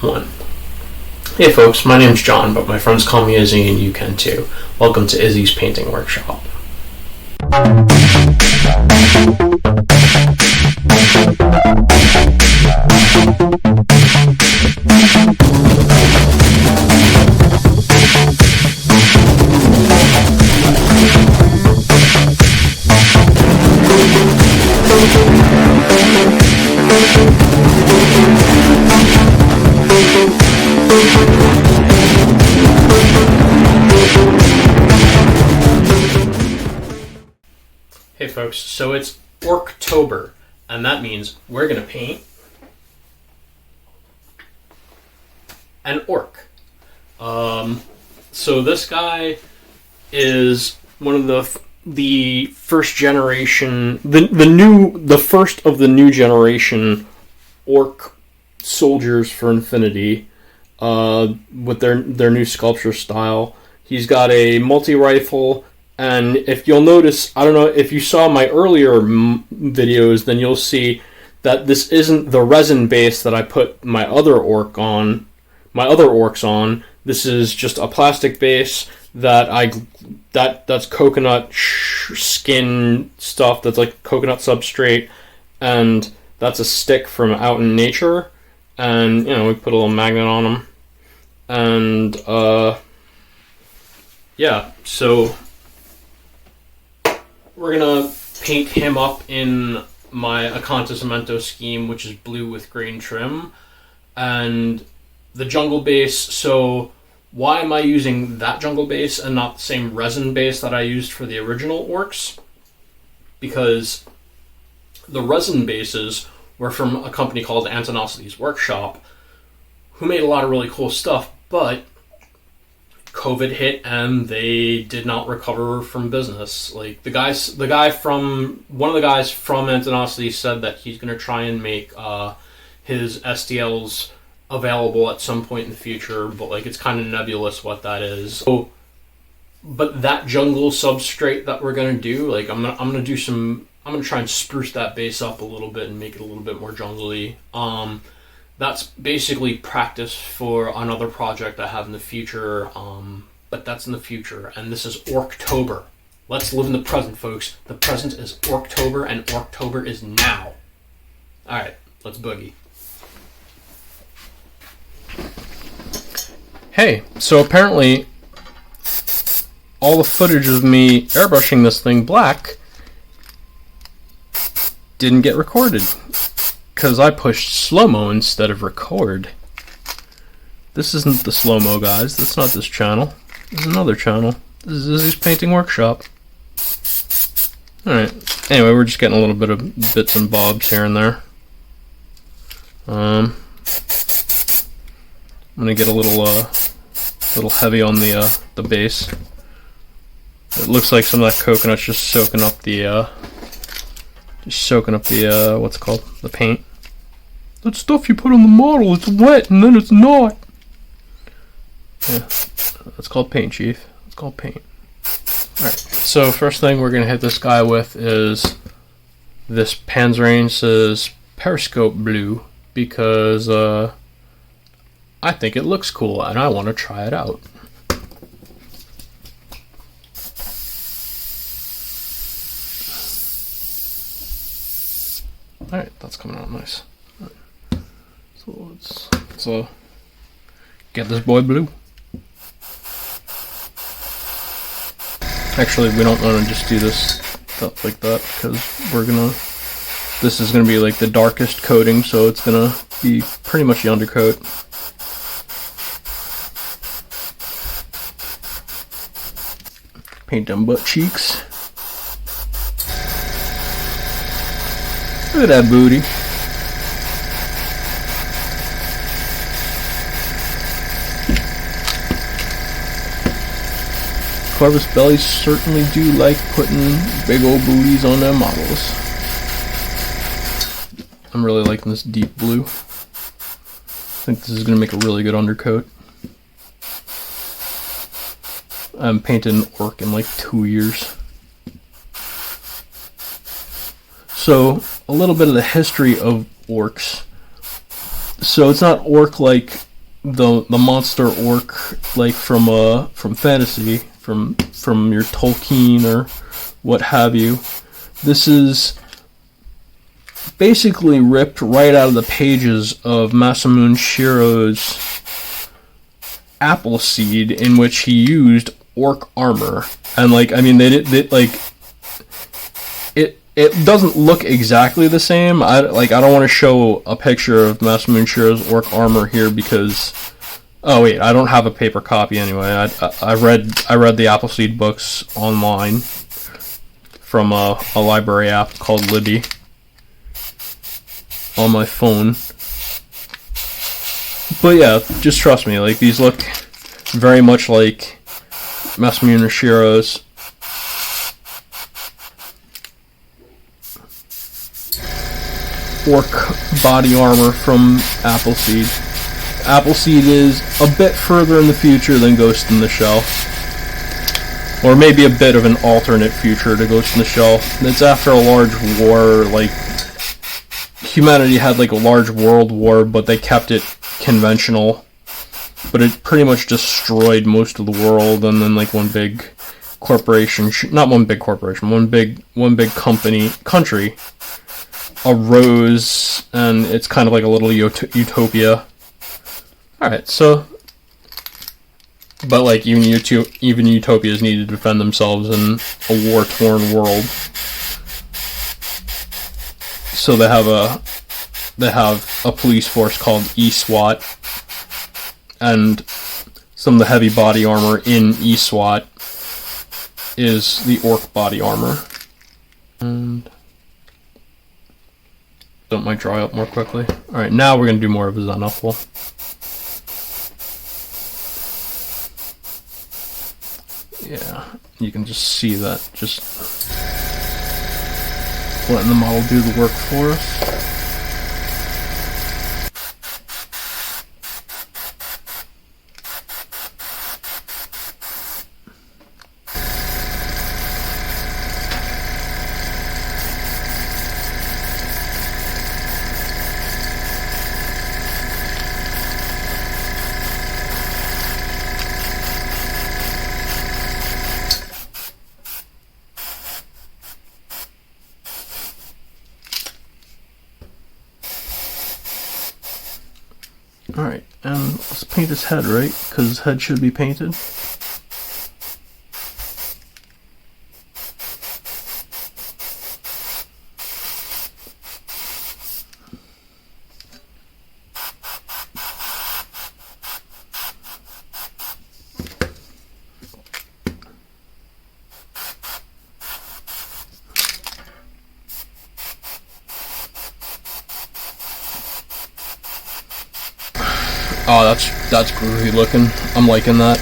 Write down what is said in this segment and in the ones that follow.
1. Hey folks, my name's John, but my friends call me Izzy and you can too. Welcome to Izzy's Painting Workshop. Hey folks, so it's ORC-TOBER, and that means we're going to paint an orc. So this guy is one of the first generation, the first of the new generation orc soldiers for Infinity, with their new sculpture style. He's got a multi-rifle. And if you'll notice, I don't know, if you saw my earlier videos, then you'll see that this isn't the resin base that I put my other orcs on. This is just a plastic base that's coconut skin stuff, that's like coconut substrate, and that's a stick from out in nature. And, you know, we put a little magnet on them. And, yeah, so we're going to paint him up in my Acanto scheme, which is blue with green trim. And the jungle base, so why am I using that jungle base and not the same resin base that I used for the original orcs? Because the resin bases were from a company called Antonosity's Workshop, who made a lot of really cool stuff, but COVID hit and they did not recover from business. Like one of the guys from Antonosity said that he's going to try and make his STLs available at some point in the future, but like it's kind of nebulous what that is. So, but that jungle substrate that we're going to do, like I'm going to try and spruce that base up a little bit and make it a little bit more jungly. That's basically practice for another project I have in the future, but that's in the future, and this is ORC-TOBER. Let's live in the present, folks. The present is ORC-TOBER, and ORC-TOBER is now. Alright, let's boogie. Hey, so apparently all the footage of me airbrushing this thing black didn't get recorded. Because I pushed slow-mo instead of record. This isn't the slow-mo, guys. That's not this channel. This is another channel. This is Izzy's Painting Workshop. Alright. Anyway, we're just getting a little bit of bits and bobs here and there. I'm gonna get a little heavy on the base. It looks like some of that coconut's just soaking up the what's it called? The paint. That stuff you put on the model, it's wet and then it's not. Yeah, that's called paint, Chief. It's called paint. Alright, so first thing we're going to hit this guy with is this Panzerai's Periscope Blue, because I think it looks cool and I want to try it out. Alright, that's coming out nice. Right. So let's get this boy blue. Actually, we don't want to just do this stuff like that, because this is gonna be like the darkest coating, so it's gonna be pretty much the undercoat. Paint them butt cheeks. Look at that booty. Corvus Belli certainly do like putting big old booties on their models. I'm really liking this deep blue. I think this is going to make a really good undercoat. I haven't painted an orc in like 2 years. So, a little bit of the history of orcs. So it's not orc like the monster orc, like from fantasy, from your Tolkien or what have you. This is basically ripped right out of the pages of Masamune Shiro's Appleseed, in which he used orc armor. And like, I mean, it doesn't look exactly the same. I don't want to show a picture of Masamune Shiro's orc armor here because, oh wait, I don't have a paper copy anyway. I read the Appleseed books online from a library app called Libby on my phone. But yeah, just trust me, like, these look very much like Masamune Shiro's. Orc body armor from Appleseed. Appleseed is a bit further in the future than Ghost in the Shell. Or maybe a bit of an alternate future to Ghost in the Shell. It's after a large war, like, humanity had like a large world war, but they kept it conventional. But it pretty much destroyed most of the world, and then like one big corporation, not one big corporation, one big country arose, and it's kind of like a little utopia. Alright, so, but like even utopias need to defend themselves in a war-torn world. So they have a police force called E-SWAT, and some of the heavy body armor in E-SWAT is the orc body armor. And that might dry up more quickly. Alright, now we're going to do more of a Xenophil. Yeah, you can just see that, just letting the model do the work for us. Alright, and let's paint his head, right? Because his head should be painted. Oh, that's groovy looking. I'm liking that.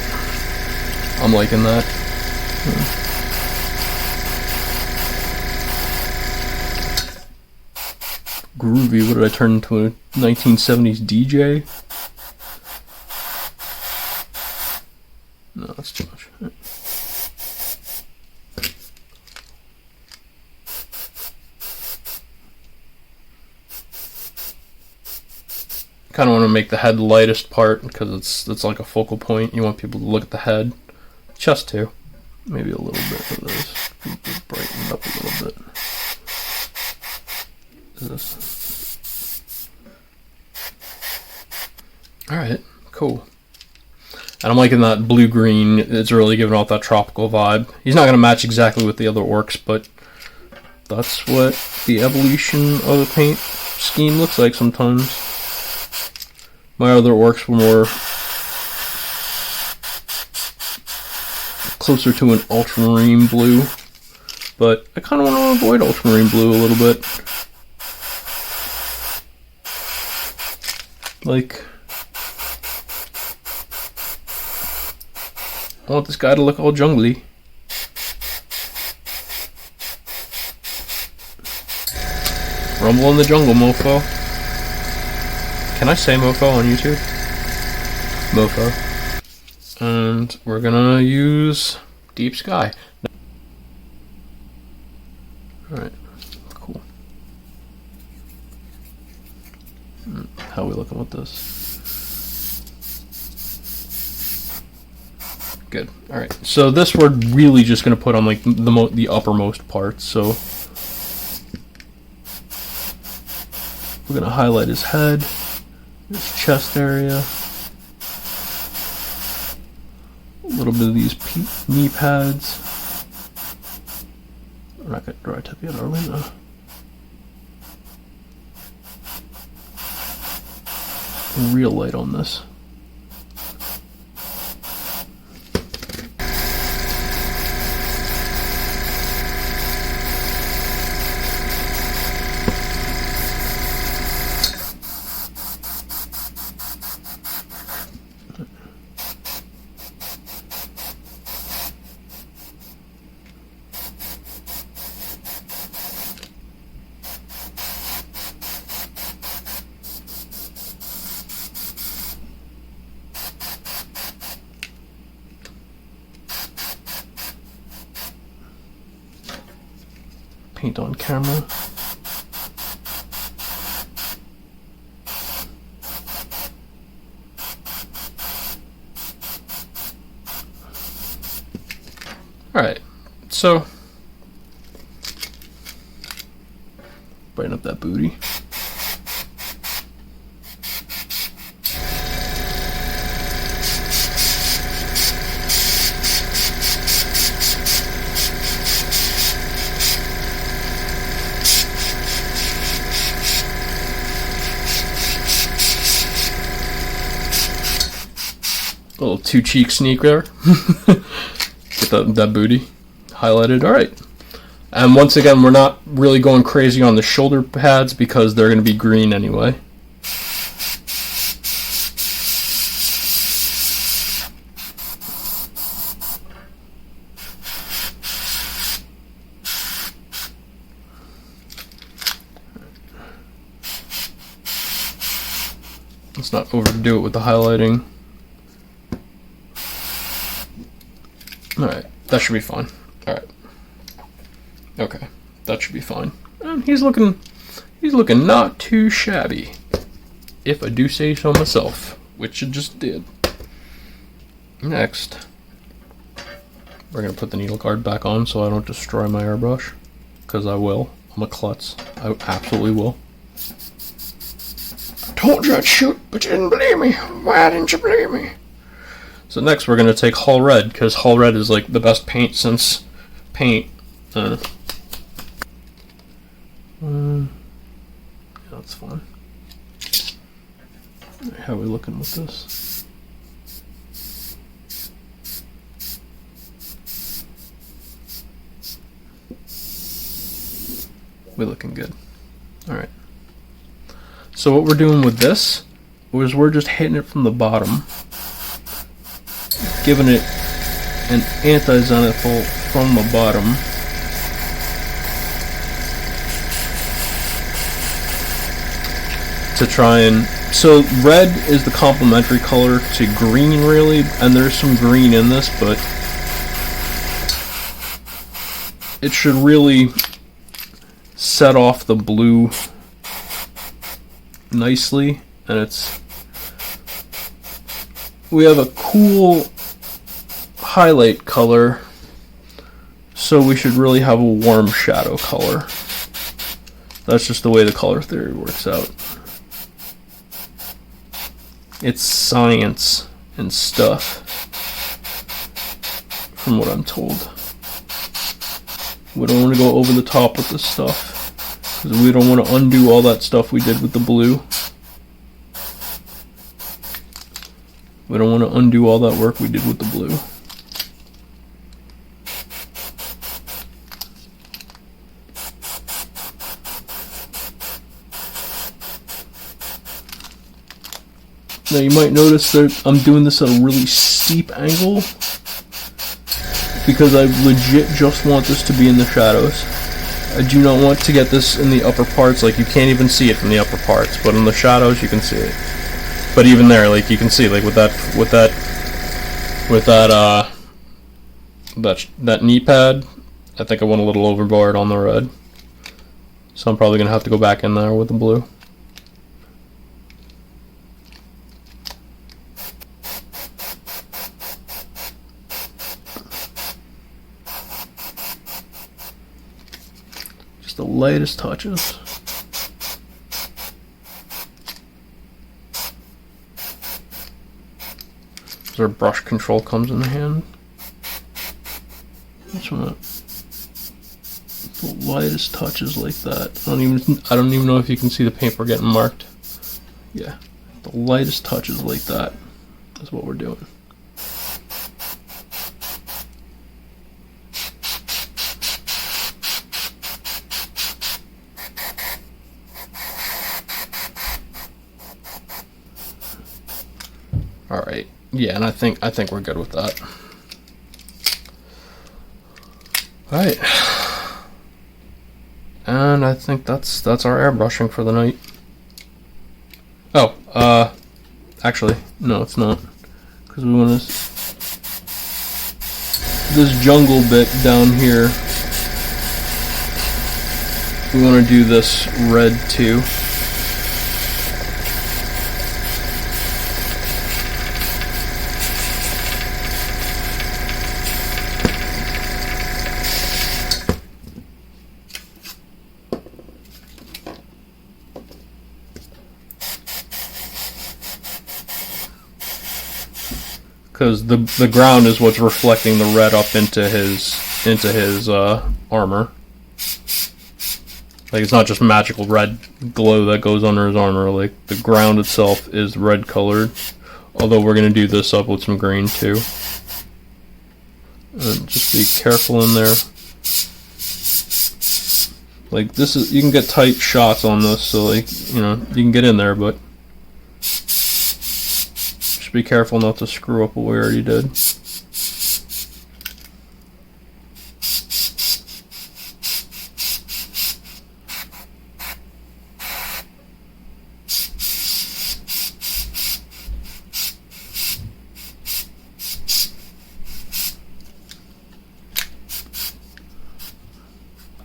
Groovy, what did I turn into, a 1970s DJ? No, that's too much. Kind of want to make the head the lightest part because it's like a focal point. You want people to look at the head. Chest too. Maybe a little bit of this. Brighten it up a little bit. This. Alright, cool. And I'm liking that blue-green. It's really giving off that tropical vibe. He's not going to match exactly with the other orcs, but that's what the evolution of the paint scheme looks like sometimes. My other orcs were more closer to an ultramarine blue, but I kind of want to avoid ultramarine blue a little bit. Like, I want this guy to look all jungly. Rumble in the jungle, mofo. Can I say mofo on YouTube? Mofo. And we're gonna use Deep Sky. Alright, cool. How are we looking with this? Good. All right. So this we're really just gonna put on like the uppermost parts. So we're gonna highlight his head, his chest area, a little bit of these knee pads. We're not gonna dry tip yet, are we? No. Real light on this. Paint on camera. Alright, so brighten up that booty. A little two cheek sneak there. Get that booty highlighted. Alright. And once again, we're not really going crazy on the shoulder pads because they're going to be green anyway. Let's not overdo it with the highlighting. Alright, that should be fine. Alright. Okay, that should be fine. And he's looking not too shabby, if I do say so myself, which it just did. Next, we're going to put the needle guard back on so I don't destroy my airbrush, because I will. I'm a klutz. I absolutely will. I told you I'd shoot, but you didn't believe me. Why didn't you believe me? So next we're going to take Hull Red, because Hull Red is like the best paint since paint. Yeah, that's fun. How are we looking with this? We're looking good. Alright. So what we're doing with this is we're just hitting it from the bottom, giving it an anti-zenithal from the bottom. To try and... So red is the complementary color to green, really, and there's some green in this, but it should really set off the blue nicely, and it's... We have a cool highlight color, so we should really have a warm shadow color. That's just the way the color theory works out. It's science and stuff, from what I'm told. We don't want to go over the top with this stuff, because we don't want to undo all that stuff we did with the blue. We don't want to undo all that work we did with the blue. Now you might notice that I'm doing this at a really steep angle, because I legit just want this to be in the shadows. I do not want to get this in the upper parts. Like, you can't even see it from the upper parts, but in the shadows you can see it. But even there, like, you can see, like, with that knee pad, I think I went a little overboard on the red. So I'm probably gonna have to go back in there with the blue. the lightest touches. Our brush control comes in hand. Just want the lightest touches like that. I don't even know if you can see the paper getting marked. Yeah, the lightest touches like that is what we're doing. All right. Yeah, and I think we're good with that. All right. And I think that's our airbrushing for the night. Oh, actually, no, it's not, because we want this jungle bit down here. We want to do this red too. Because the ground is what's reflecting the red up into his armor. Like, it's not just magical red glow that goes under his armor. Like, the ground itself is red colored. Although we're gonna do this up with some green too. And just be careful in there. Like, this is, you can get tight shots on this, so like, you know, you can get in there, but just be careful not to screw up what we already did.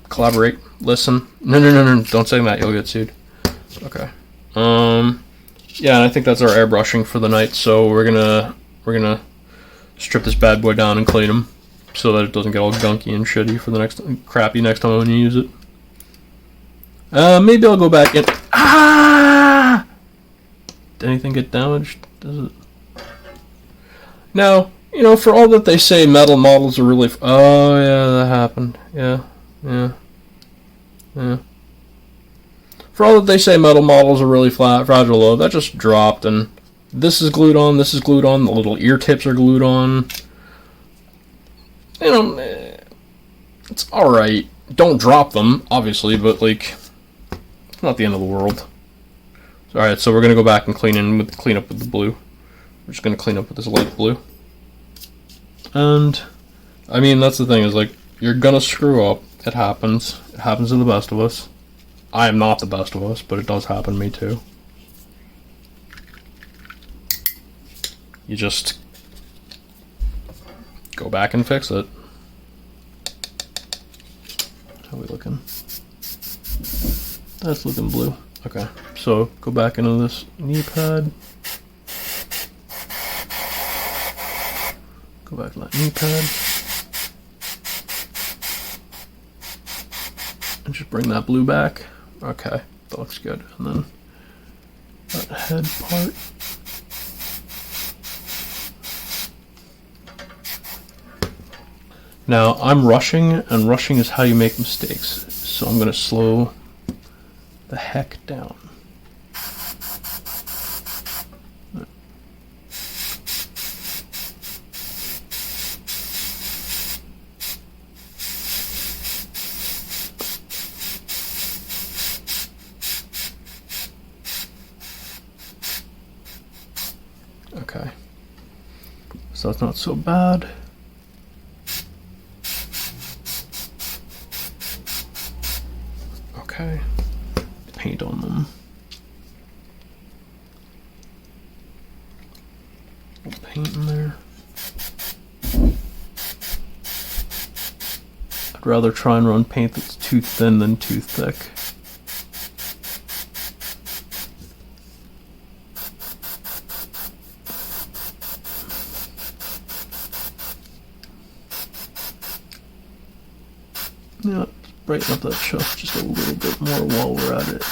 Collaborate. Listen. No, don't say that. You'll get sued. Okay. Yeah, and I think that's our airbrushing for the night. So we're gonna strip this bad boy down and clean him so that it doesn't get all gunky and shitty for the next time when you use it. Maybe I'll go back and Did anything get damaged? Does it? Now, you know, for all that they say, metal models are really. Oh yeah, that happened. Yeah. For all that they say metal models are really flat, fragile, low, that just dropped, and this is glued on, the little ear tips are glued on. You know, it's alright. Don't drop them, obviously, but, like, it's not the end of the world. Alright, so we're going to go back and clean up with the blue. We're just going to clean up with this light blue. And, I mean, that's the thing, is, like, you're going to screw up. It happens. It happens to the best of us. I am not the best of us, but it does happen to me too. You just go back and fix it. How are we looking? That's looking blue. Okay, so go back into this knee pad. Go back to that knee pad. And just bring that blue back. Okay, that looks good. And then that head part. Now, I'm rushing, and rushing is how you make mistakes. So I'm going to slow the heck down. Okay, so that's not so bad. Okay, paint on them. Paint in there. I'd rather try and run paint that's too thin than too thick. Yeah, brighten up that chuff just a little bit more while we're at it.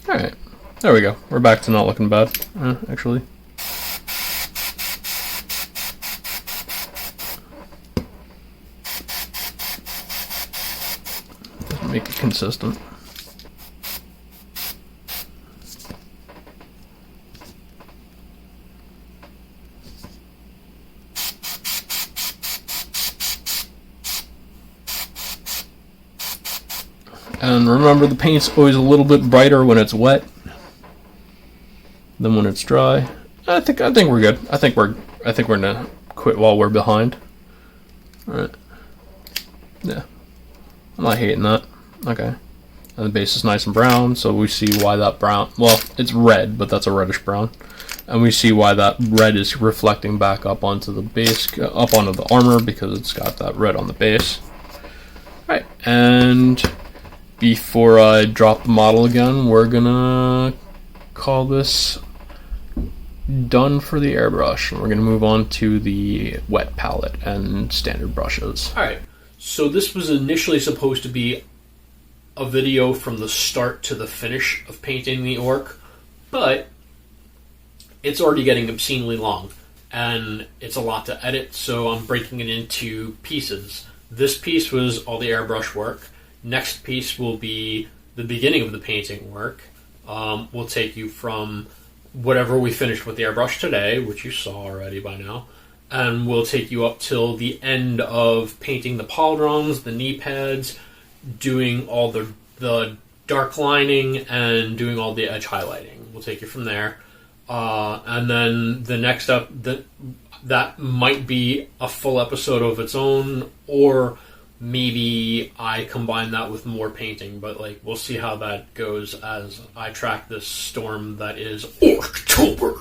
Alright, there we go. We're back to not looking bad, actually. Just make it consistent. And remember, the paint's always a little bit brighter when it's wet than when it's dry. I think we're good. I think we're gonna quit while we're behind. All right. Yeah. I'm not hating that. Okay. And the base is nice and brown, so we see why that brown. Well, it's red, but that's a reddish brown, and we see why that red is reflecting back up onto the base, up onto the armor, because it's got that red on the base. All right, and before I drop the model again, we're gonna call this done for the airbrush, and we're gonna move on to the wet palette and standard brushes. Alright, so this was initially supposed to be a video from the start to the finish of painting the orc, but it's already getting obscenely long, and it's a lot to edit, so I'm breaking it into pieces. This piece was all the airbrush work. Next piece will be the beginning of the painting work. We'll take you from whatever we finished with the airbrush today, which you saw already by now, and we'll take you up till the end of painting the pauldrons, the knee pads, doing all the dark lining, and doing all the edge highlighting. We'll take you from there. And then the next up, that might be a full episode of its own, or maybe I combine that with more painting, but like we'll see how that goes as I track this storm that is ORC-TOBER.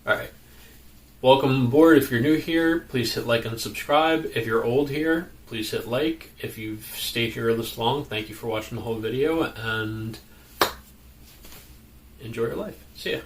Alright. Welcome aboard. If you're new here, please hit like and subscribe. If you're old here, please hit like. If you've stayed here this long, thank you for watching the whole video, and enjoy your life. See ya.